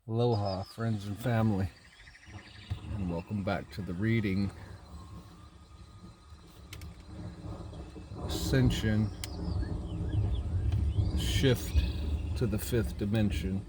Aloha, friends and family, and welcome back to the reading Ascension, Shift to the Fifth Dimension.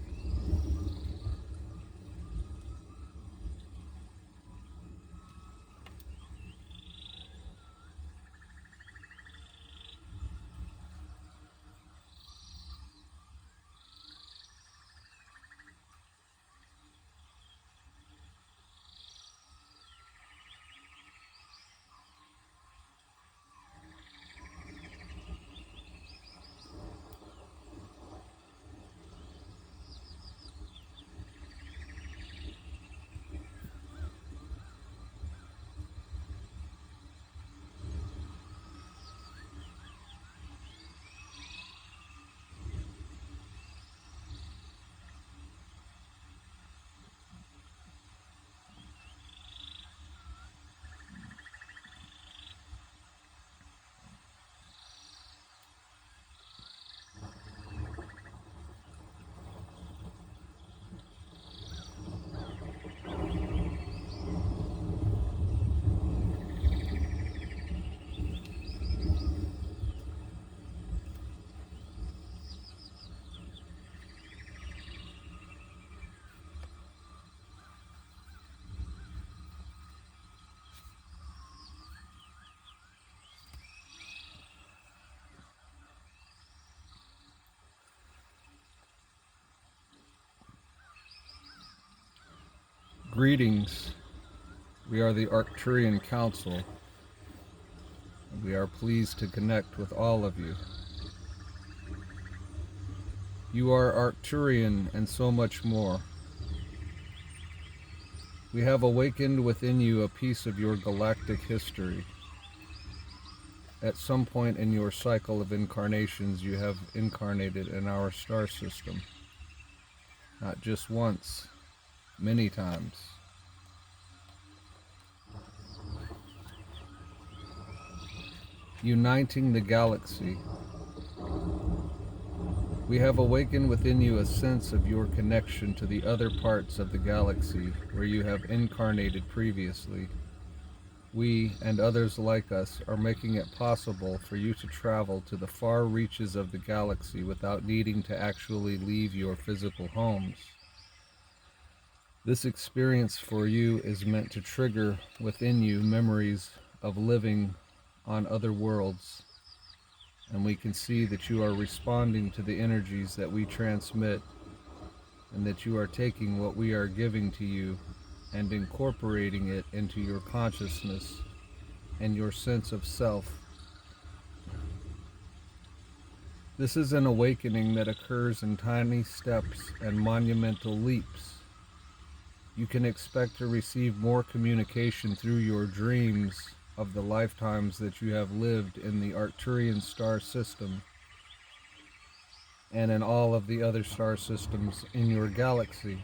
Greetings. We are the Arcturian Council, and we are pleased to connect with all of you. You are Arcturian and so much more. We have awakened within you a piece of your galactic history. At some point in your cycle of incarnations, you have incarnated in our star system. Not just once, many times. Uniting the galaxy. We have awakened within you a sense of your connection to the other parts of the galaxy where you have incarnated previously. We, and others like us, are making it possible for you to travel to the far reaches of the galaxy without needing to actually leave your physical homes. This experience for you is meant to trigger within you memories of living on other worlds, and we can see that you are responding to the energies that we transmit, and that you are taking what we are giving to you and incorporating it into your consciousness and your sense of self. This is an awakening that occurs in tiny steps and monumental leaps. You can expect to receive more communication through your dreams of the lifetimes that you have lived in the Arcturian star system and in all of the other star systems in your galaxy.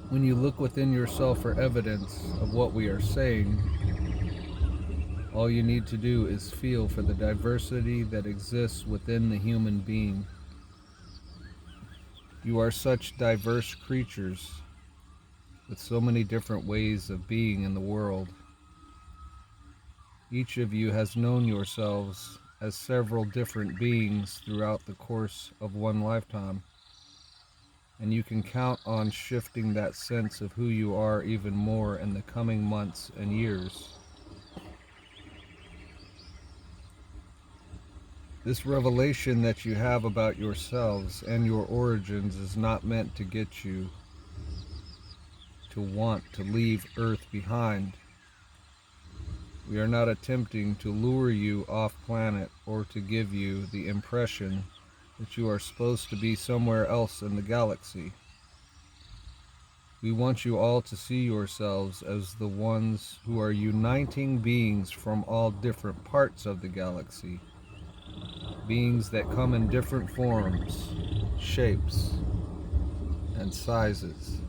When you look within yourself for evidence of what we are saying, all you need to do is feel for the diversity that exists within the human being. You are such diverse creatures with so many different ways of being in the world. Each of you has known yourselves as several different beings throughout the course of one lifetime, and you can count on shifting that sense of who you are even more in the coming months and years. This revelation that you have about yourselves and your origins is not meant to get you to want to leave Earth behind. We are not attempting to lure you off planet or to give you the impression that you are supposed to be somewhere else in the galaxy. We want you all to see yourselves as the ones who are uniting beings from all different parts of the galaxy. Beings that come in different forms, shapes, and sizes.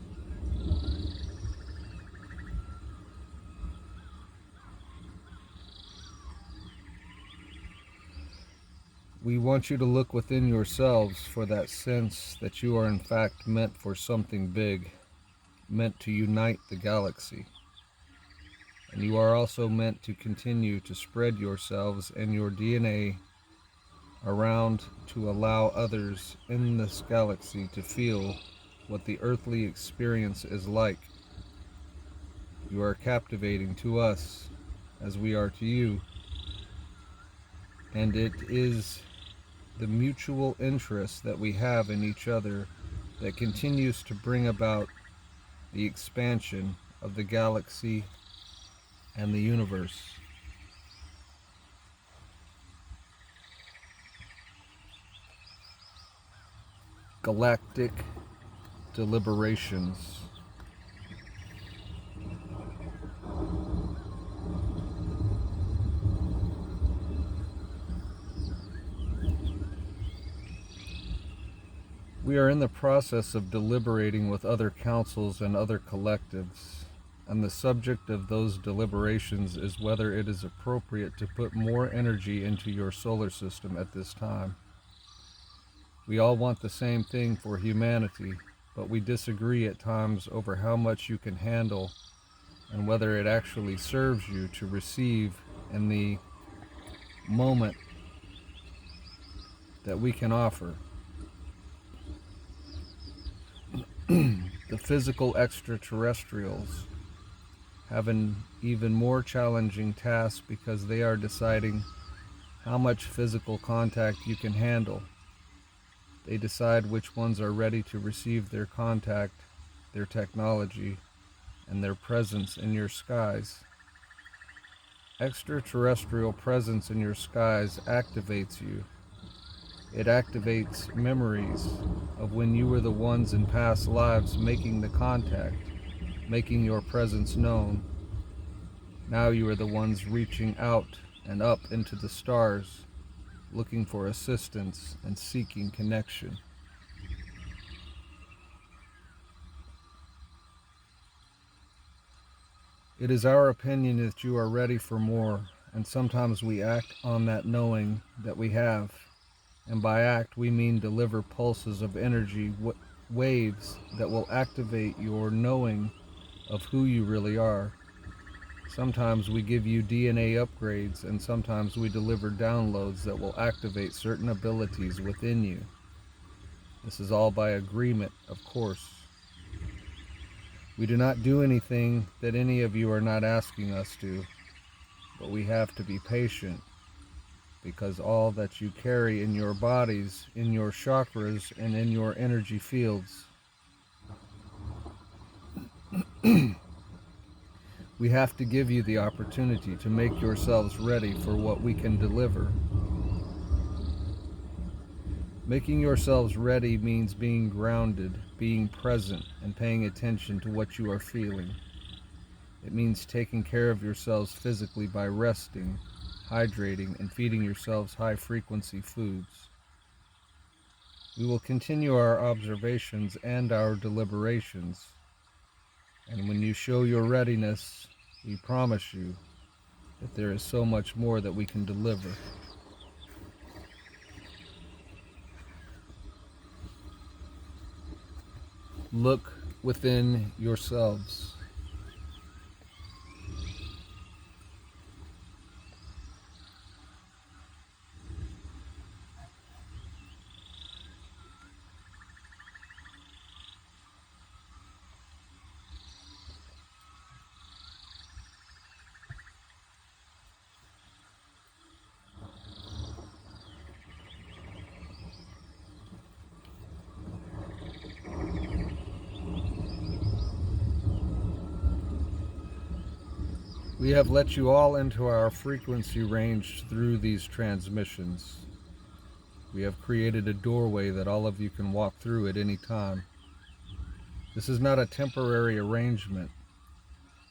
We want you to look within yourselves for that sense that you are in fact meant for something big, meant to unite the galaxy. And you are also meant to continue to spread yourselves and your DNA around to allow others in this galaxy to feel what the earthly experience is like. You are captivating to us as we are to you, and it is the mutual interest that we have in each other that continues to bring about the expansion of the galaxy and the universe. Galactic deliberations. We are in the process of deliberating with other councils and other collectives, and the subject of those deliberations is whether it is appropriate to put more energy into your solar system at this time. We all want the same thing for humanity, but we disagree at times over how much you can handle and whether it actually serves you to receive in the moment that we can offer. The physical extraterrestrials have an even more challenging task because they are deciding how much physical contact you can handle. They decide which ones are ready to receive their contact, their technology, and their presence in your skies. Extraterrestrial presence in your skies activates you. It activates memories of when you were the ones in past lives making the contact, making your presence known. Now you are the ones reaching out and up into the stars, looking for assistance and seeking connection. It is our opinion that you are ready for more, and sometimes we act on that knowing that we have. And by act, we mean deliver pulses of energy, waves that will activate your knowing of who you really are. Sometimes we give you DNA upgrades, and sometimes we deliver downloads that will activate certain abilities within you. This is all by agreement, of course. We do not do anything that any of you are not asking us to, but we have to be patient, because all that you carry in your bodies, in your chakras, and in your energy fields, we have to give you the opportunity to make yourselves ready for what we can deliver. Making yourselves ready means being grounded, being present, and paying attention to what you are feeling. It means taking care of yourselves physically by resting, hydrating, and feeding yourselves high-frequency foods. We will continue our observations and our deliberations, and when you show your readiness, we promise you that there is so much more that we can deliver. Look within yourselves. We have let you all into our frequency range through these transmissions. We have created a doorway that all of you can walk through at any time. This is not a temporary arrangement.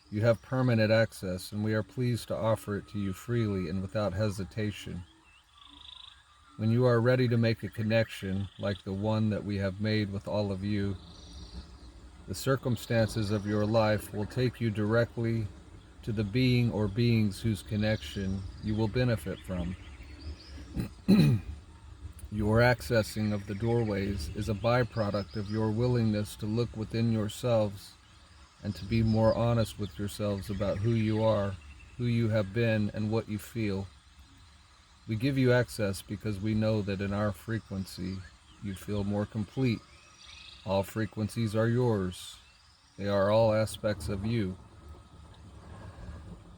You have permanent access, and we are pleased to offer it to you freely and without hesitation. When you are ready to make a connection, like the one that we have made with all of you, the circumstances of your life will take you directly to the being or beings whose connection you will benefit from. Your accessing of the doorways is a byproduct of your willingness to look within yourselves and to be more honest with yourselves about who you are, who you have been, and what you feel. We give you access because we know that in our frequency, you feel more complete. All frequencies are yours. They are all aspects of you.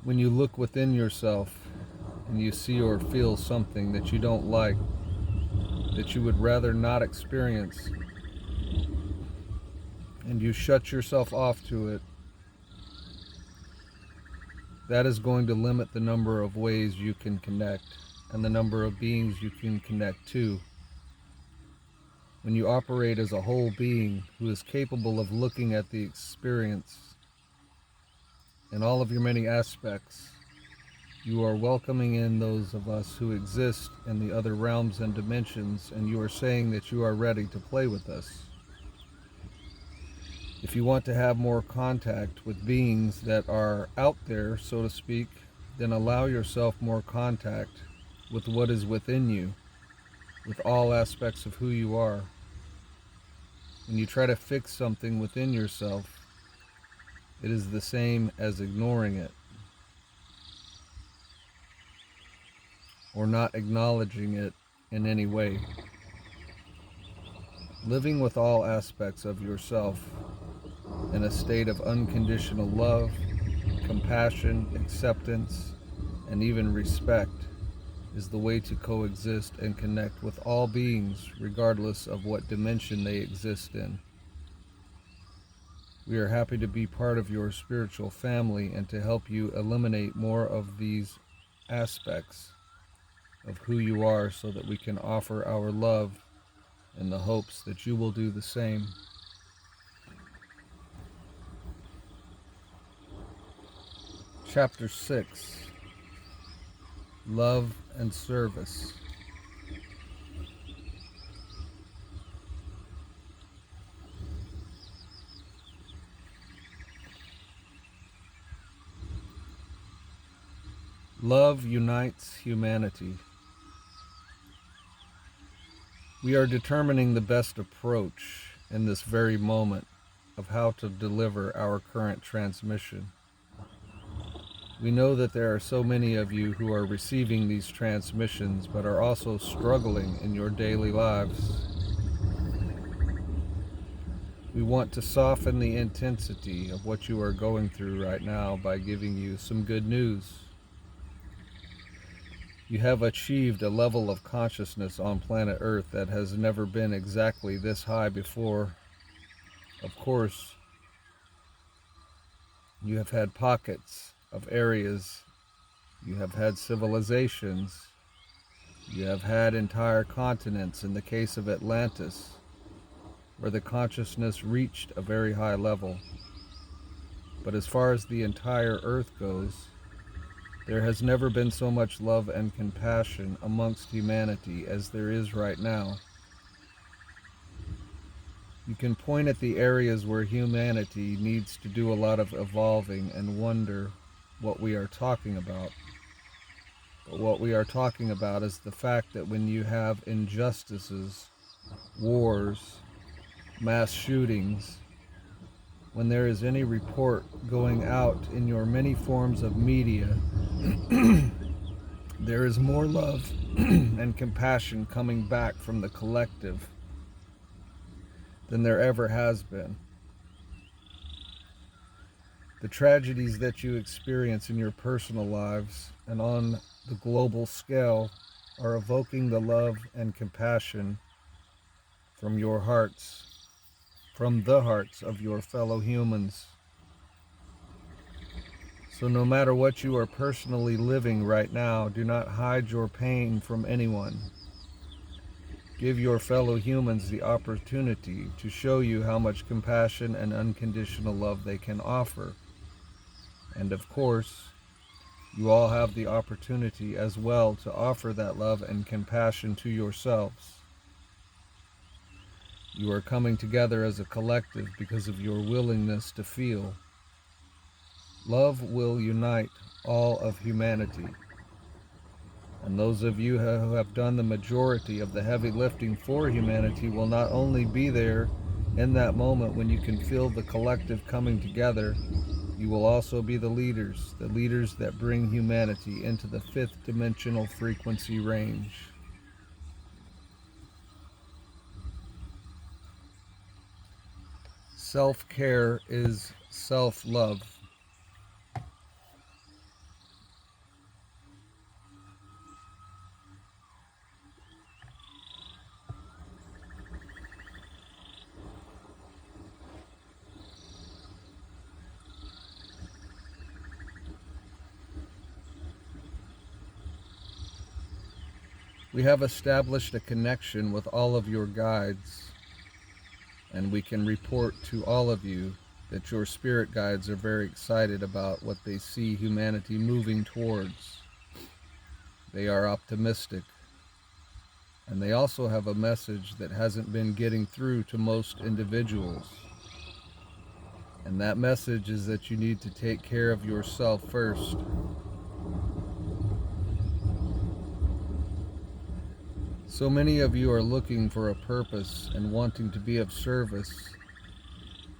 When you look within yourself and you see or feel something that you don't like, that you would rather not experience, and you shut yourself off to it, that is going to limit the number of ways you can connect and the number of beings you can connect to. When you operate as a whole being who is capable of looking at the experience in all of your many aspects, you are welcoming in those of us who exist in the other realms and dimensions, and you are saying that you are ready to play with us. If you want to have more contact with beings that are out there, so to speak, then allow yourself more contact with what is within you, with all aspects of who you are. When you try to fix something within yourself, it is the same as ignoring it or not acknowledging it in any way. Living with all aspects of yourself in a state of unconditional love, compassion, acceptance, and even respect is the way to coexist and connect with all beings, regardless of what dimension they exist in. We are happy to be part of your spiritual family and to help you eliminate more of these aspects of who you are so that we can offer our love in the hopes that you will do the same. Chapter 6, Love and Service. Love unites humanity. We are determining the best approach in this very moment of how to deliver our current transmission. We know that there are so many of you who are receiving these transmissions but are also struggling in your daily lives. We want to soften the intensity of what you are going through right now by giving you some good news. You have achieved a level of consciousness on planet Earth that has never been exactly this high before. Of course, you have had pockets of areas, you have had civilizations, you have had entire continents in the case of Atlantis, where the consciousness reached a very high level. But as far as the entire Earth goes, there has never been so much love and compassion amongst humanity as there is right now. You can point at the areas where humanity needs to do a lot of evolving and wonder what we are talking about. But what we are talking about is the fact that when you have injustices, wars, mass shootings, when there is any report going out in your many forms of media, there is more love and compassion coming back from the collective than there ever has been. The tragedies that you experience in your personal lives and on the global scale are evoking the love and compassion from your hearts, from the hearts of your fellow humans. So no matter what you are personally living right now, do not hide your pain from anyone. Give your fellow humans the opportunity to show you how much compassion and unconditional love they can offer. And of course, you all have the opportunity as well to offer that love and compassion to yourselves. You are coming together as a collective because of your willingness to feel. Love will unite all of humanity. And those of you who have done the majority of the heavy lifting for humanity will not only be there in that moment when you can feel the collective coming together, you will also be the leaders that bring humanity into the fifth dimensional frequency range. Self-care is self-love. We have established a connection with all of your guides, and we can report to all of you that your spirit guides are very excited about what they see humanity moving towards. They are optimistic, and they also have a message that hasn't been getting through to most individuals. And that message is that you need to take care of yourself first. So many of you are looking for a purpose and wanting to be of service,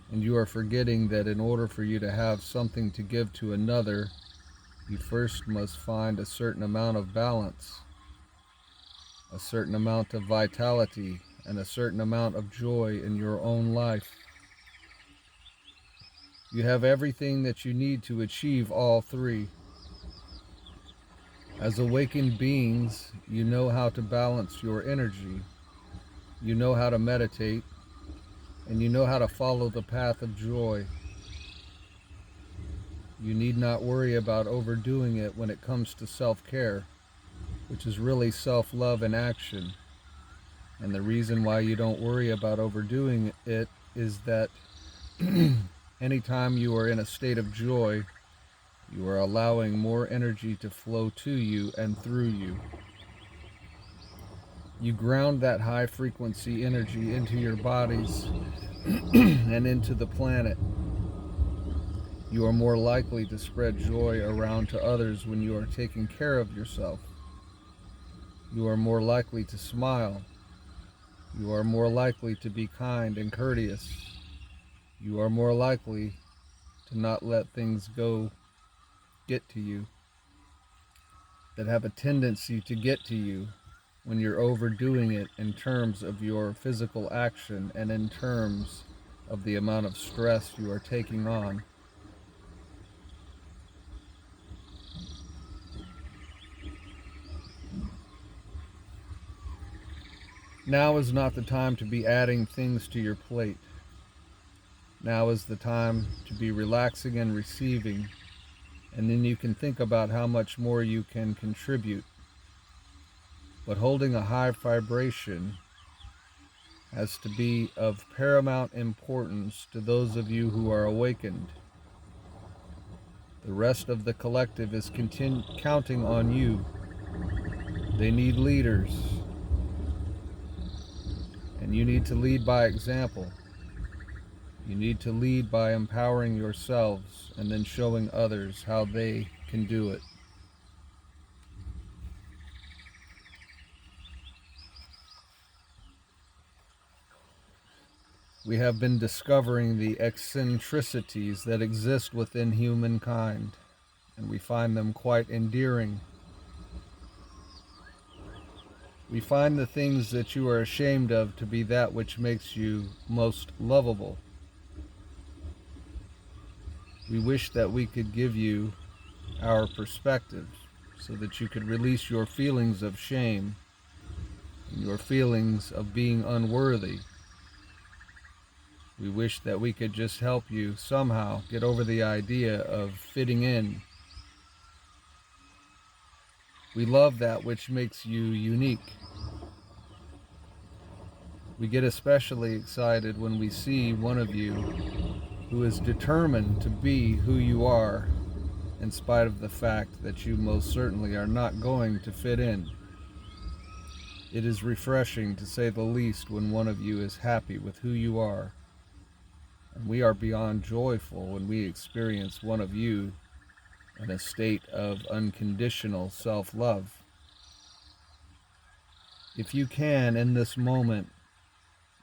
and you are forgetting that in order for you to have something to give to another, you first must find a certain amount of balance, a certain amount of vitality, and a certain amount of joy in your own life. You have everything that you need to achieve all three. As awakened beings, you know how to balance your energy, you know how to meditate, and you know how to follow the path of joy. You need not worry about overdoing it when it comes to self-care, which is really self-love in action. And the reason why you don't worry about overdoing it is that anytime you are in a state of joy, you are allowing more energy to flow to you and through you. You ground that high frequency energy into your bodies and into the planet. You are more likely to spread joy around to others when you are taking care of yourself. You are more likely to smile. You are more likely to be kind and courteous. You are more likely to not let things get to you, that have a tendency to get to you when you're overdoing it in terms of your physical action and in terms of the amount of stress you are taking on. Now is not the time to be adding things to your plate. Now is the time to be relaxing and receiving, and then you can think about how much more you can contribute. But holding a high vibration has to be of paramount importance to those of you who are awakened. The rest of the collective is counting on you. They need leaders, and you need to lead by example. You need to lead by empowering yourselves and then showing others how they can do it. We have been discovering the eccentricities that exist within humankind, and we find them quite endearing. We find the things that you are ashamed of to be that which makes you most lovable. We wish that we could give you our perspective so that you could release your feelings of shame and your feelings of being unworthy. We wish that we could just help you somehow get over the idea of fitting in. We love that which makes you unique. We get especially excited when we see one of you who is determined to be who you are, in spite of the fact that you most certainly are not going to fit in. It is refreshing, to say the least, when one of you is happy with who you are. And we are beyond joyful when we experience one of you in a state of unconditional self-love. If you can, in this moment,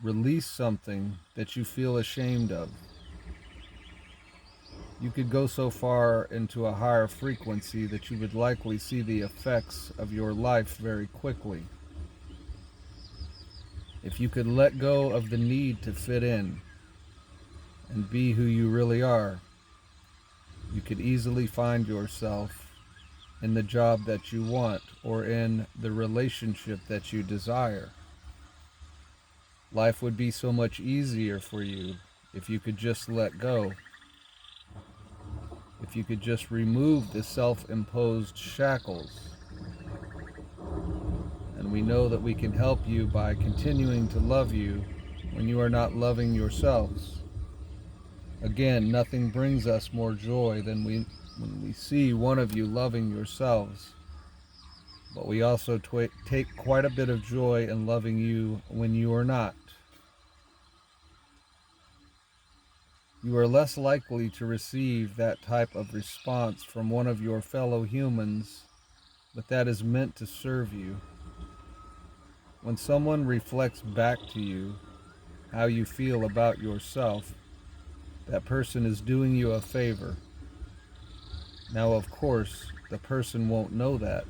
release something that you feel ashamed of, you could go so far into a higher frequency that you would likely see the effects of your life very quickly. If you could let go of the need to fit in and be who you really are, you could easily find yourself in the job that you want or in the relationship that you desire. Life would be so much easier for you if you could just let go. If you could just remove the self-imposed shackles. And we know that we can help you by continuing to love you when you are not loving yourselves. Again, nothing brings us more joy than when we see one of you loving yourselves. But we also take quite a bit of joy in loving you when you are not. You are less likely to receive that type of response from one of your fellow humans, but that is meant to serve you. When someone reflects back to you how you feel about yourself, that person is doing you a favor. Now, of course, the person won't know that.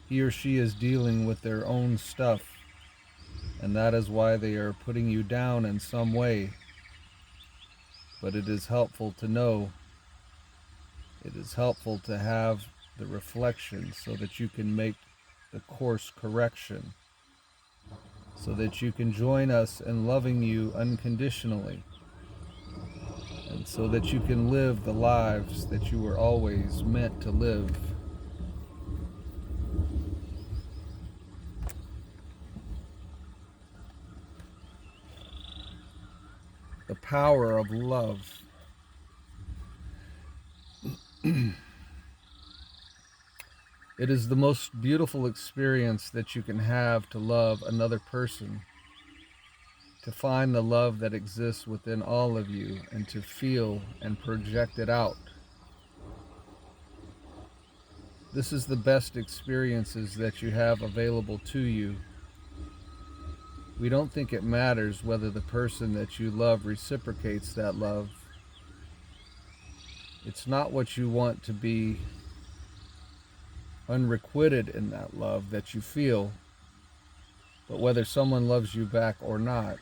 He or she is dealing with their own stuff, and that is why they are putting you down in some way. But it is helpful to know. It is helpful to have the reflection so that you can make the course correction, so that you can join us in loving you unconditionally, and so that you can live the lives that you were always meant to live. The power of love. It is the most beautiful experience that you can have to love another person, to find the love that exists within all of you and to feel and project it out. This is the best experiences that you have available to you. We don't think it matters whether the person that you love reciprocates that love. It's not what you want to be unrequited in that love that you feel, but whether someone loves you back or not,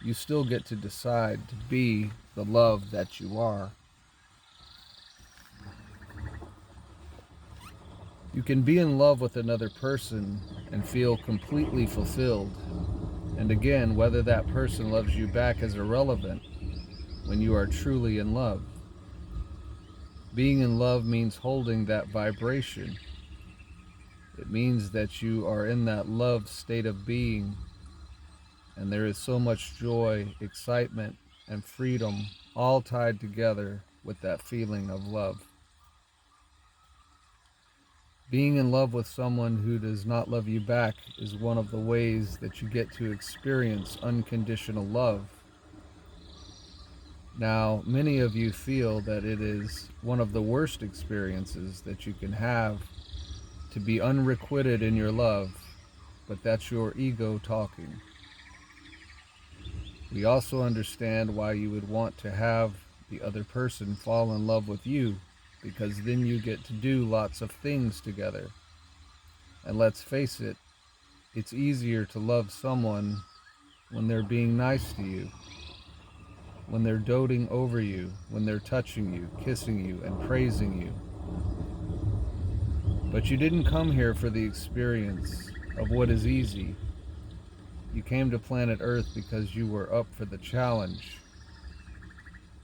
you still get to decide to be the love that you are. You can be in love with another person and feel completely fulfilled. And again, whether that person loves you back is irrelevant when you are truly in love. Being in love means holding that vibration. It means that you are in that love state of being, and there is so much joy, excitement, and freedom all tied together with that feeling of love. Being in love with someone who does not love you back is one of the ways that you get to experience unconditional love. Now, many of you feel that it is one of the worst experiences that you can have to be unrequited in your love, but that's your ego talking. We also understand why you would want to have the other person fall in love with you, because then you get to do lots of things together. And let's face it, it's easier to love someone when they're being nice to you, when they're doting over you, when they're touching you, kissing you, and praising you. But you didn't come here for the experience of what is easy. You came to planet Earth because you were up for the challenge.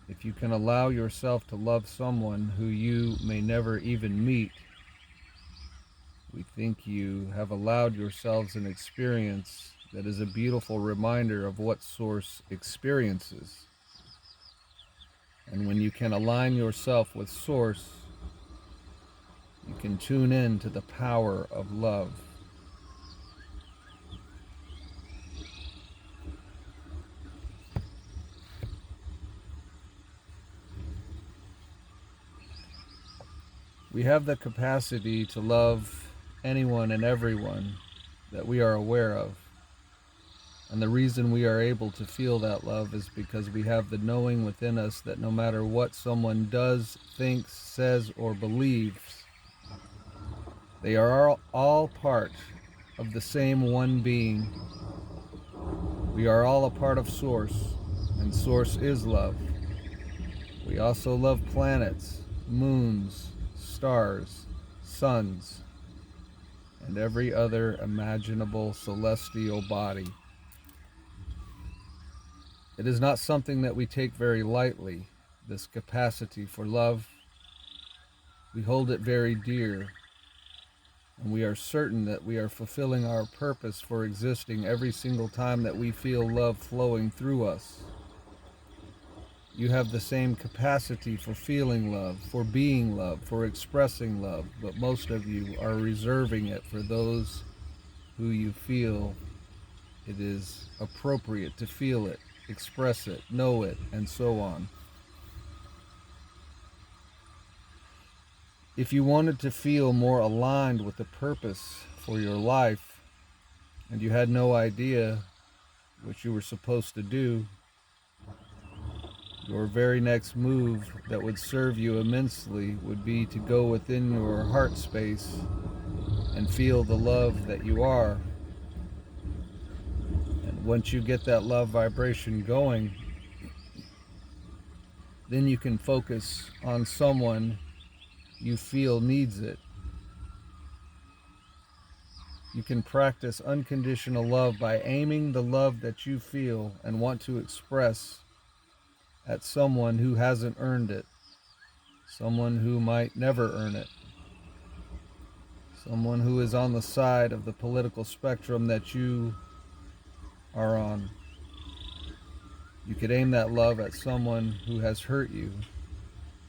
If you can allow yourself to love someone who you may never even meet, we think you have allowed yourselves an experience that is a beautiful reminder of what Source experiences. And when you can align yourself with Source, you can tune in to the power of love. We have the capacity to love anyone and everyone that we are aware of. And the reason we are able to feel that love is because we have the knowing within us that no matter what someone does, thinks, says, or believes, they are all part of the same one being. We are all a part of Source, and Source is love. We also love planets, moons, stars, suns, and every other imaginable celestial body. It is not something that we take very lightly, this capacity for love. We hold it very dear, and we are certain that we are fulfilling our purpose for existing every single time that we feel love flowing through us. You have the same capacity for feeling love, for being love, for expressing love, but most of you are reserving it for those who you feel it is appropriate to feel it, express it, know it, and so on. If you wanted to feel more aligned with the purpose for your life, and you had no idea what you were supposed to do, your very next move that would serve you immensely would be to go within your heart space and feel the love that you are. And once you get that love vibration going, then you can focus on someone you feel needs it. You can practice unconditional love by aiming the love that you feel and want to express at someone who hasn't earned it, someone who might never earn it, someone who is on the side of the political spectrum that you are on. You could aim that love at someone who has hurt you,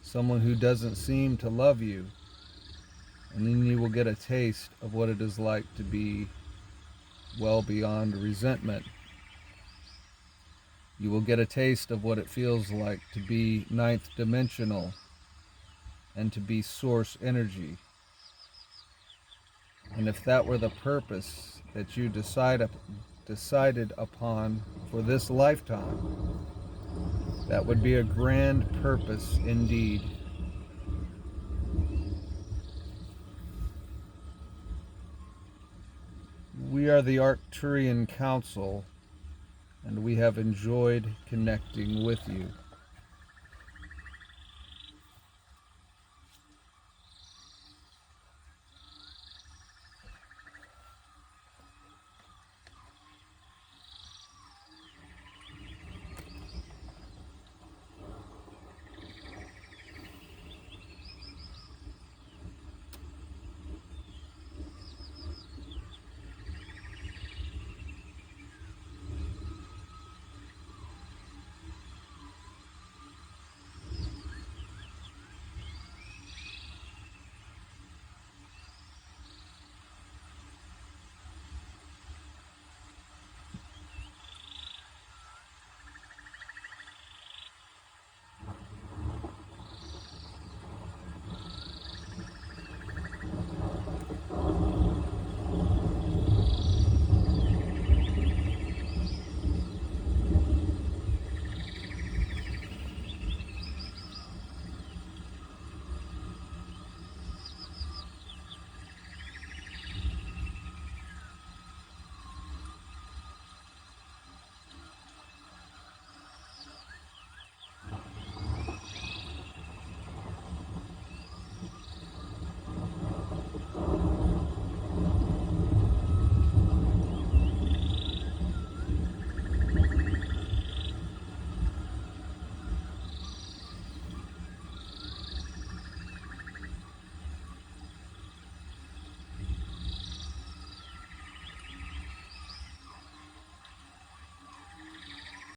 someone who doesn't seem to love you, and then you will get a taste of what it is like to be well beyond resentment. You will get a taste of what it feels like to be ninth dimensional and to be source energy. And if that were the purpose that you decided upon for this lifetime, that would be a grand purpose indeed. We are the Arcturian Council, and we have enjoyed connecting with you.